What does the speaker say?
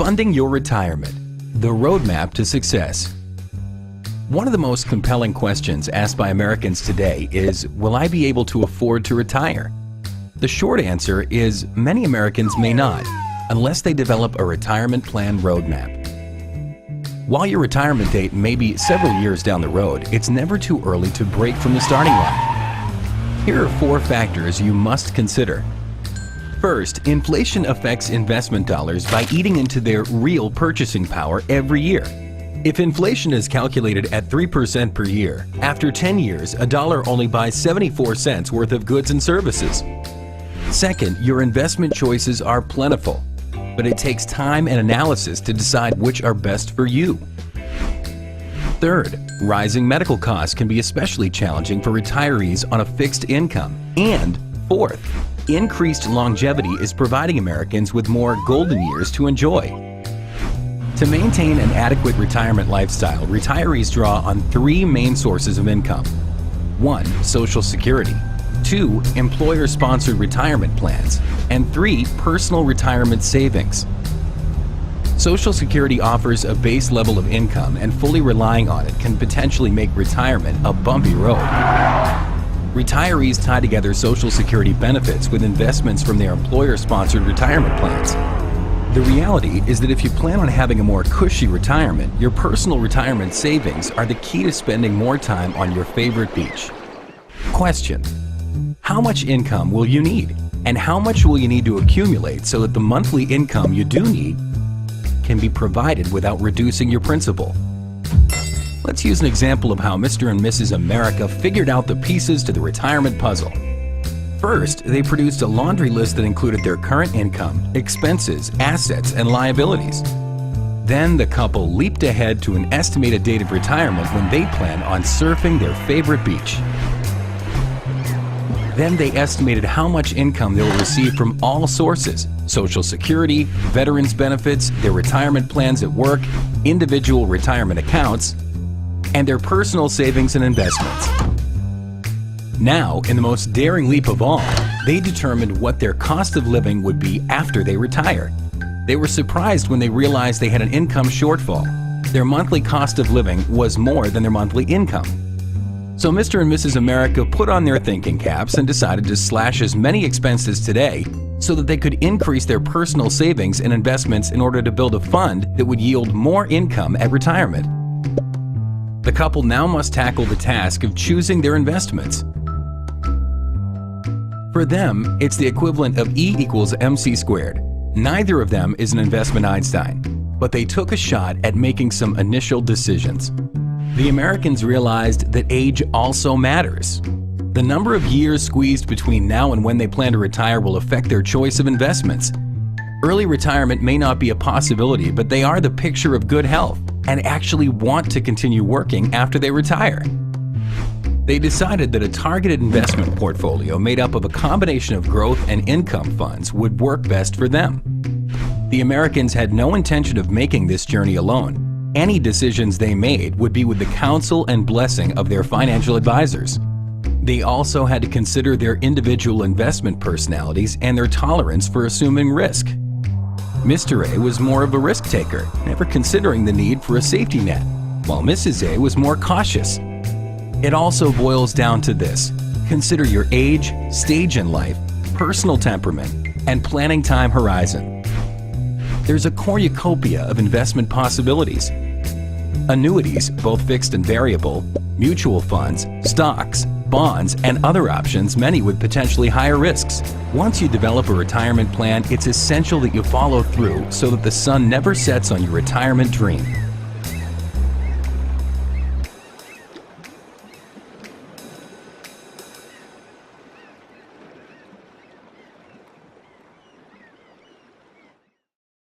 Funding your retirement, the roadmap to success. One of the most compelling questions asked by Americans today is, will I be able to afford to retire? The short answer is many Americans may not, unless they develop a retirement plan roadmap. While your retirement date may be several years down the road, it's never too early to break from the starting line. Here are 4 factors you must consider. First, inflation affects investment dollars by eating into their real purchasing power every year. If inflation is calculated at 3% per year, after 10 years, a dollar only buys 74 cents worth of goods and services. Second, your investment choices are plentiful, but it takes time and analysis to decide which are best for you. Third, rising medical costs can be especially challenging for retirees on a fixed income. And fourth, increased longevity is providing Americans with more golden years to enjoy. To maintain an adequate retirement lifestyle, retirees draw on 3 main sources of income. 1. Social Security. 2. Employer-sponsored retirement plans. And 3. Personal retirement savings. Social Security offers a base level of income, and fully relying on it can potentially make retirement a bumpy road. Retirees tie together Social Security benefits with investments from their employer-sponsored retirement plans. The reality is that if you plan on having a more cushy retirement, your personal retirement savings are the key to spending more time on your favorite beach. Question: how much income will you need? And how much will you need to accumulate so that the monthly income you do need can be provided without reducing your principal? Let's use an example of how Mr. and Mrs. America figured out the pieces to the retirement puzzle. First, they produced a laundry list that included their current income, expenses, assets, and liabilities. Then the couple leaped ahead to an estimated date of retirement when they plan on surfing their favorite beach. Then they estimated how much income they will receive from all sources: Social Security, veterans benefits, their retirement plans at work, individual retirement accounts, and their personal savings and investments. Now, in the most daring leap of all, they determined what their cost of living would be after they retire. They were surprised when they realized they had an income shortfall. Their monthly cost of living was more than their monthly income. So Mr. and Mrs. America put on their thinking caps and decided to slash as many expenses today so that they could increase their personal savings and investments in order to build a fund that would yield more income at retirement. The couple now must tackle the task of choosing their investments. For them, it's the equivalent of E equals MC squared. Neither of them is an investment Einstein, but they took a shot at making some initial decisions. The Americans realized that age also matters. The number of years squeezed between now and when they plan to retire will affect their choice of investments. Early retirement may not be a possibility, but they are the picture of good health and actually want to continue working after they retire. They decided that a targeted investment portfolio made up of a combination of growth and income funds would work best for them. The Americans had no intention of making this journey alone. Any decisions they made would be with the counsel and blessing of their financial advisors. They also had to consider their individual investment personalities and their tolerance for assuming risk. Mr. A was more of a risk taker, never considering the need for a safety net, while Mrs. A was more cautious. It also boils down to this: consider your age, stage in life, personal temperament, and planning time horizon. There's a cornucopia of investment possibilities. Annuities, both fixed and variable, mutual funds, stocks, bonds, and other options, many with potentially higher risks. Once you develop a retirement plan, it's essential that you follow through so that the sun never sets on your retirement dream.